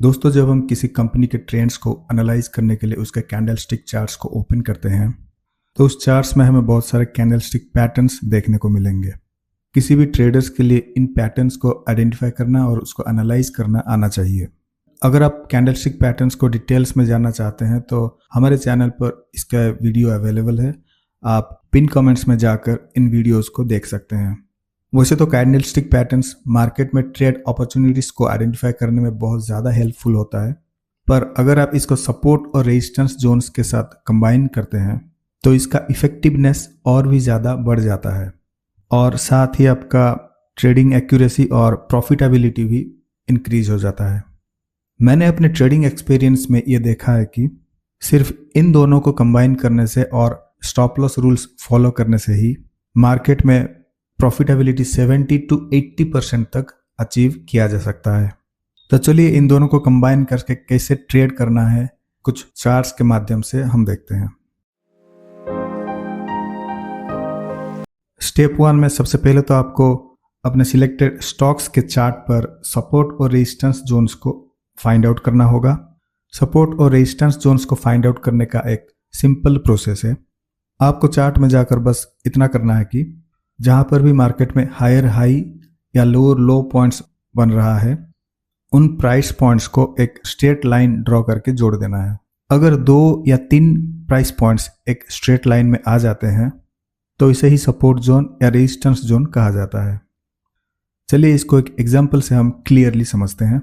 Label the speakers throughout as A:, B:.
A: दोस्तों, जब हम किसी कंपनी के ट्रेंड्स को एनालाइज करने के लिए उसके कैंडलस्टिक चार्ट्स को ओपन करते हैं तो उस चार्ट्स में हमें बहुत सारे कैंडलस्टिक पैटर्न्स देखने को मिलेंगे। किसी भी ट्रेडर्स के लिए इन पैटर्न्स को आइडेंटिफाई करना और उसको एनालाइज करना आना चाहिए। अगर आप कैंडलस्टिक पैटर्न्स को डिटेल्स में जानना चाहते हैं तो हमारे चैनल पर इसका वीडियो अवेलेबल है, आप पिन कमेंट्स में जाकर इन वीडियोज़ को देख सकते हैं। वैसे तो कैंडलस्टिक पैटर्न्स मार्केट में ट्रेड अपॉर्चुनिटीज को आइडेंटिफाई करने में बहुत ज़्यादा हेल्पफुल होता है, पर अगर आप इसको सपोर्ट और रेजिस्टेंस जोन्स के साथ कंबाइन करते हैं तो इसका इफेक्टिवनेस और भी ज़्यादा बढ़ जाता है और साथ ही आपका ट्रेडिंग एक्यूरेसी और प्रॉफिटेबिलिटी भी इंक्रीज हो जाता है। मैंने अपने ट्रेडिंग एक्सपीरियंस में ये देखा है कि सिर्फ इन दोनों को कंबाइन करने से और स्टॉप लॉस रूल्स फॉलो करने से ही मार्केट में प्रॉफिटेबिलिटी 70 to 80% तक अचीव किया जा सकता है। तो चलिए इन दोनों को कंबाइन करके कैसे ट्रेड करना है कुछ चार्ट्स के माध्यम से हम देखते हैं। स्टेप 1 में सबसे पहले तो आपको अपने सिलेक्टेड स्टॉक्स के चार्ट पर सपोर्ट और रेजिस्टेंस जोन्स को फाइंड आउट करना होगा। सपोर्ट और रेजिस्टेंस जोन्स को फाइंड आउट करने का एक सिंपल प्रोसेस है। आपको चार्ट में जाकर बस इतना करना है कि जहां पर भी मार्केट में हायर हाई या लोअर लो पॉइंट्स बन रहा है उन प्राइस पॉइंट्स को एक स्ट्रेट लाइन ड्रॉ करके जोड़ देना है। अगर 2 या 3 प्राइस पॉइंट्स एक स्ट्रेट लाइन में आ जाते हैं तो इसे ही सपोर्ट जोन या रेजिस्टेंस जोन कहा जाता है। चलिए इसको एक एग्जांपल से हम क्लियरली समझते हैं।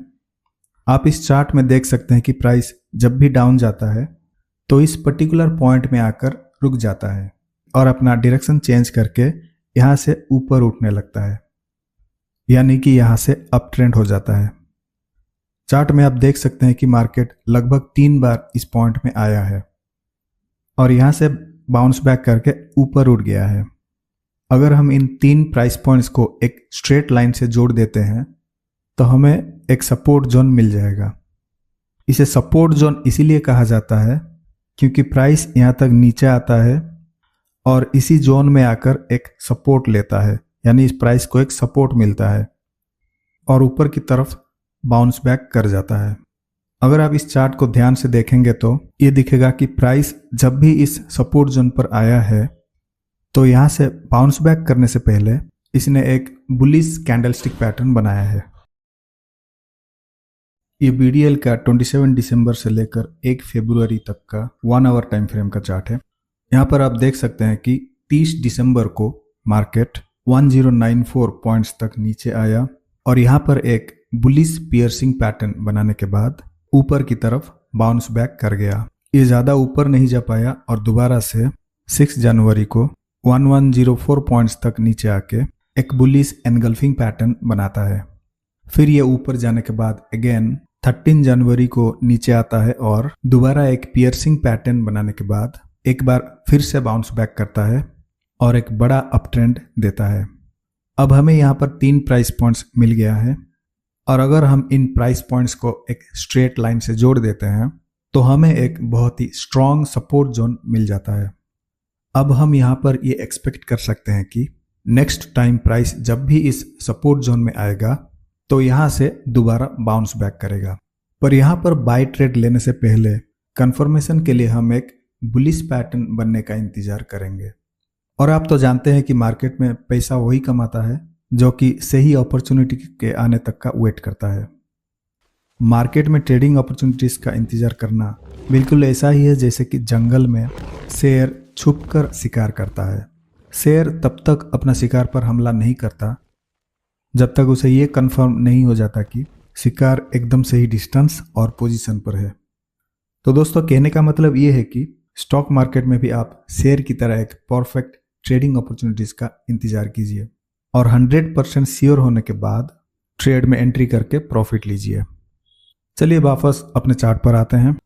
A: आप इस चार्ट में देख सकते हैं कि प्राइस जब भी डाउन जाता है तो इस पर्टिकुलर पॉइंट में आकर रुक जाता है और अपना डायरेक्शन चेंज करके यहां से ऊपर उठने लगता है, यानी कि यहां से अप ट्रेंड हो जाता है। चार्ट में आप देख सकते हैं कि मार्केट लगभग 3 बार इस पॉइंट में आया है और यहां से बाउंस बैक करके ऊपर उठ गया है। अगर हम इन 3 प्राइस पॉइंट्स को एक स्ट्रेट लाइन से जोड़ देते हैं तो हमें एक सपोर्ट जोन मिल जाएगा। इसे सपोर्ट जोन इसीलिए कहा जाता है क्योंकि प्राइस यहां तक नीचे आता है और इसी जोन में आकर एक सपोर्ट लेता है, यानी इस प्राइस को एक सपोर्ट मिलता है और ऊपर की तरफ बाउंस बैक कर जाता है। अगर आप इस चार्ट को ध्यान से देखेंगे तो ये दिखेगा कि प्राइस जब भी इस सपोर्ट जोन पर आया है तो यहाँ से बाउंस बैक करने से पहले इसने एक बुलिश कैंडलस्टिक पैटर्न बनाया है। ये BDL का 27 दिसंबर से लेकर 1 फरवरी तक का 1 आवर टाइम फ्रेम का चार्ट है। यहाँ पर आप देख सकते हैं कि 30 दिसंबर को मार्केट 1094 पॉइंट्स तक नीचे आया और यहाँ पर एक बुलिश पियर्सिंग पैटर्न बनाने के बाद ऊपर की तरफ बाउंस बैक कर गया। ये ज़्यादा ऊपर नहीं जा पाया और दोबारा से 6 जनवरी को 1104 पॉइंट्स तक नीचे आके एक बुलिश एनगल्फिंग पैटर्न बनाता है। फिर ये ऊपर जाने के बाद अगेन 13 जनवरी को नीचे आता है और दोबारा एक पियर्सिंग पैटर्न बनाने के बाद एक बार फिर से बाउंस बैक करता है और एक बड़ा अप ट्रेंड देता है। अब हमें यहाँ पर 3 प्राइस पॉइंट्स मिल गया है और अगर हम इन प्राइस पॉइंट्स को एक स्ट्रेट लाइन से जोड़ देते हैं तो हमें एक बहुत ही स्ट्रॉन्ग सपोर्ट जोन मिल जाता है। अब हम यहाँ पर ये एक्सपेक्ट कर सकते हैं कि नेक्स्ट टाइम प्राइस जब भी इस सपोर्ट जोन में आएगा तो यहाँ से दोबारा बाउंस बैक करेगा। पर यहाँ पर बाय ट्रेड लेने से पहले कंफर्मेशन के लिए हम एक बुलिश पैटर्न बनने का इंतजार करेंगे। और आप तो जानते हैं कि मार्केट में पैसा वही कमाता है जो कि सही अपॉर्चुनिटी के आने तक का वेट करता है। मार्केट में ट्रेडिंग अपॉर्चुनिटीज का इंतजार करना बिल्कुल ऐसा ही है जैसे कि जंगल में शेर छुपकर शिकार करता है। शेर तब तक अपना शिकार पर हमला नहीं करता जब तक उसे ये कंफर्म नहीं हो जाता कि शिकार एकदम सही डिस्टेंस और पोजीशन पर है। तो दोस्तों, कहने का मतलब ये है कि स्टॉक मार्केट में भी आप शेर की तरह एक परफेक्ट ट्रेडिंग अपॉर्चुनिटीज का इंतजार कीजिए और 100% श्योर होने के बाद ट्रेड में एंट्री करके प्रॉफिट लीजिए। चलिए वापस अपने चार्ट पर आते हैं।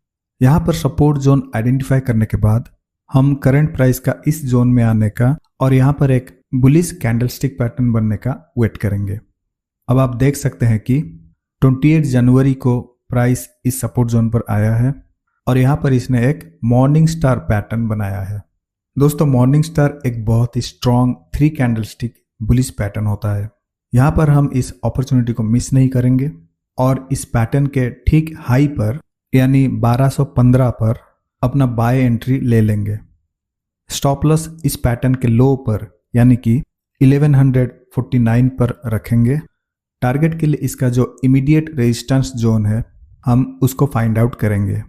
A: यहाँ पर सपोर्ट जोन आइडेंटिफाई करने के बाद हम करंट प्राइस का इस जोन में आने का और यहाँ पर एक बुलिश कैंडलस्टिक पैटर्न बनने का वेट करेंगे। अब आप देख सकते हैं कि 28 जनवरी को प्राइस इस सपोर्ट जोन पर आया है और यहाँ पर इसने एक मॉर्निंग स्टार पैटर्न बनाया है। दोस्तों, मॉर्निंग स्टार एक बहुत ही स्ट्रॉन्ग 3 कैंडलस्टिक बुलिश पैटर्न होता है। यहाँ पर हम इस अपॉर्चुनिटी को मिस नहीं करेंगे और इस पैटर्न के ठीक हाई पर यानी 1215 पर अपना बाय एंट्री ले लेंगे। स्टॉप लॉस इस पैटर्न के लो पर यानी कि 1149 पर रखेंगे। टारगेट के लिए इसका जो इमीडिएट रेजिस्टेंस जोन है हम उसको फाइंड आउट करेंगे।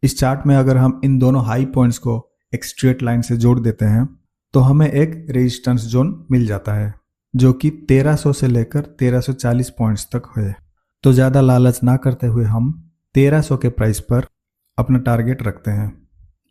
A: इस चार्ट में अगर हम इन दोनों हाई पॉइंट्स को एक स्ट्रेट लाइन से जोड़ देते हैं तो हमें एक रेजिस्टेंस जोन मिल जाता है जो कि 1300 से लेकर 1340 पॉइंट्स तक है। तो ज़्यादा लालच ना करते हुए हम 1300 के प्राइस पर अपना टारगेट रखते हैं।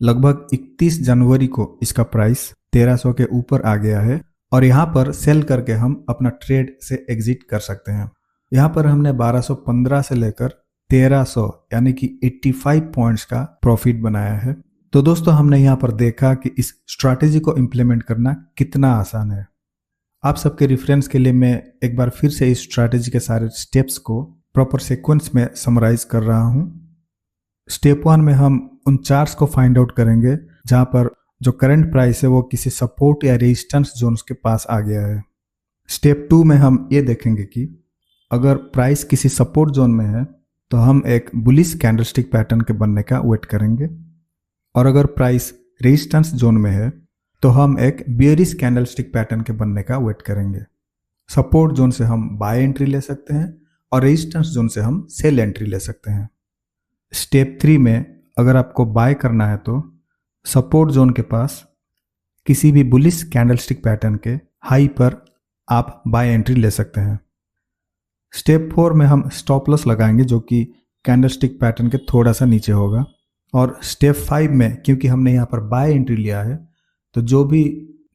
A: लगभग 31 जनवरी को इसका प्राइस 1300 के ऊपर आ गया है और यहाँ पर सेल करके हम अपना ट्रेड से एग्जिट कर सकते हैं। यहाँ पर हमने 1215 से लेकर 1300 यानी कि 85 पॉइंट्स का प्रॉफिट बनाया है। तो दोस्तों हमने यहाँ पर देखा कि इस स्ट्रैटेजी को इम्प्लीमेंट करना कितना आसान है। आप सबके रेफरेंस के लिए मैं एक बार फिर से इस स्ट्रैटेजी के सारे स्टेप्स को प्रॉपर सीक्वेंस में समराइज कर रहा हूँ। स्टेप 1 में हम उन चार्ट्स को फाइंड आउट करेंगे जहाँ पर जो करंट प्राइस है वो किसी सपोर्ट या रेजिस्टेंस जोन्स के पास आ गया है। स्टेप 2 में हम ये देखेंगे कि अगर प्राइस किसी सपोर्ट जोन में है तो हम एक बुलिश कैंडलस्टिक पैटर्न के बनने का वेट करेंगे और अगर प्राइस रेजिस्टेंस जोन में है तो हम एक बेयरिश कैंडलस्टिक पैटर्न के बनने का वेट करेंगे। सपोर्ट जोन से हम बाय एंट्री ले सकते हैं और रेजिस्टेंस जोन से हम सेल एंट्री ले सकते हैं। स्टेप 3 में अगर आपको बाय करना है तो सपोर्ट जोन के पास किसी भी बुलिश कैंडलस्टिक पैटर्न के हाई पर आप बाय एंट्री ले सकते हैं। स्टेप 4 में हम स्टॉप लॉस लगाएंगे जो कि कैंडलस्टिक पैटर्न के थोड़ा सा नीचे होगा और स्टेप 5 में क्योंकि हमने यहाँ पर बाय एंट्री लिया है तो जो भी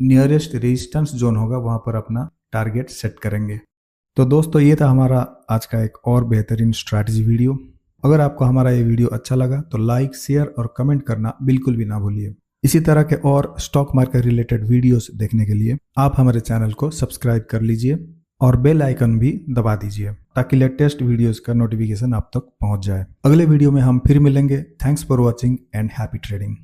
A: नियरेस्ट रेजिस्टेंस जोन होगा वहाँ पर अपना टारगेट सेट करेंगे। तो दोस्तों ये था हमारा आज का एक और बेहतरीन स्ट्रैटेजी वीडियो। अगर आपको हमारा ये वीडियो अच्छा लगा तो लाइक, शेयर और कमेंट करना बिल्कुल भी ना भूलिए। इसी तरह के और स्टॉक मार्केट रिलेटेड वीडियोस देखने के लिए आप हमारे चैनल को सब्सक्राइब कर लीजिए और बेल आइकन भी दबा दीजिए ताकि लेटेस्ट वीडियोस का नोटिफिकेशन आप तक पहुंच जाए। अगले वीडियो में हम फिर मिलेंगे। Thanks for watching and happy trading.